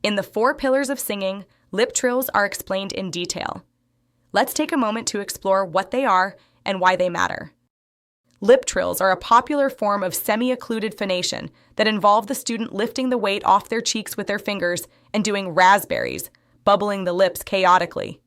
In the 4 pillars of singing, lip trills are explained in detail. Let's take a moment to explore what they are and why they matter. Lip trills are a popular form of semi-occluded phonation that involve the student lifting the weight off their cheeks with their fingers and doing raspberries, bubbling the lips chaotically.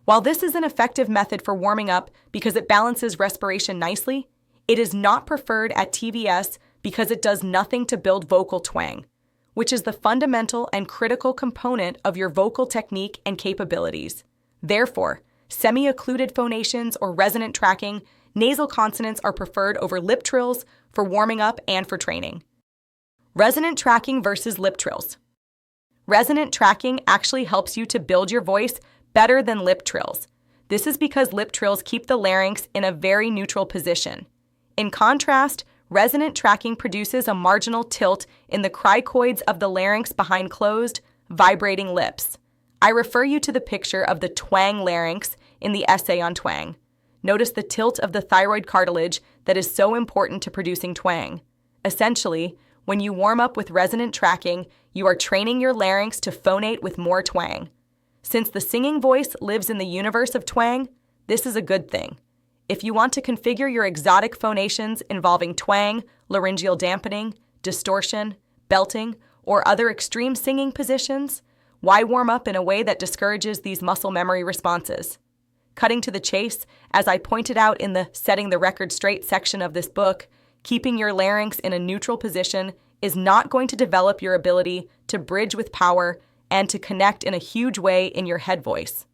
While this is an effective method for warming up because it balances respiration nicely, it is not preferred at TVS because it does nothing to build vocal twang, which is the fundamental and critical component of your vocal technique and capabilities. Therefore, semi-occluded phonations or resonant tracking, nasal consonants are preferred over lip trills for warming up and for training. Resonant tracking versus lip trills. Resonant tracking actually helps you to build your voice better than lip trills. This is because lip trills keep the larynx in a very neutral position. In contrast, resonant tracking produces a marginal tilt in the cricoids of the larynx behind closed, vibrating lips. I refer you to the picture of the twang larynx in the essay on twang. Notice the tilt of the thyroid cartilage that is so important to producing twang. Essentially, when you warm up with resonant tracking, you are training your larynx to phonate with more twang. Since the singing voice lives in the universe of twang, this is a good thing. If you want to configure your exotic phonations involving twang, laryngeal dampening, distortion, belting, or other extreme singing positions, why warm up in a way that discourages these muscle memory responses? Cutting to the chase, as I pointed out in the Setting the Record Straight section of this book, keeping your larynx in a neutral position is not going to develop your ability to bridge with power and to connect in a huge way in your head voice.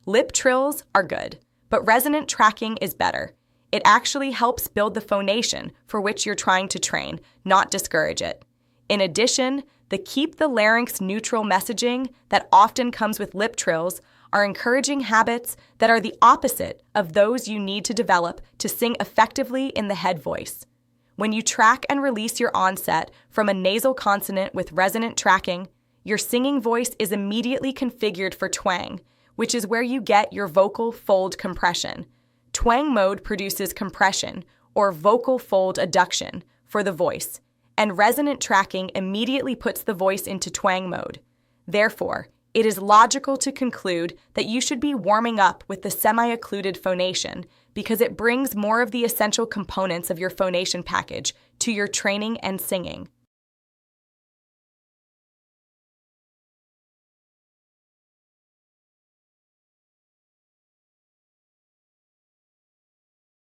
Lip trills are good, but resonant tracking is better. It actually helps build the phonation for which you're trying to train, not discourage it. In addition, the keep the larynx neutral messaging that often comes with lip trills are encouraging habits that are the opposite of those you need to develop to sing effectively in the head voice. When you track and release your onset from a nasal consonant with resonant tracking, your singing voice is immediately configured for twang, which is where you get your vocal fold compression. Twang mode produces compression, or vocal fold adduction, for the voice, and resonant tracking immediately puts the voice into twang mode. Therefore, it is logical to conclude that you should be warming up with the semi-occluded phonation because it brings more of the essential components of your phonation package to your training and singing.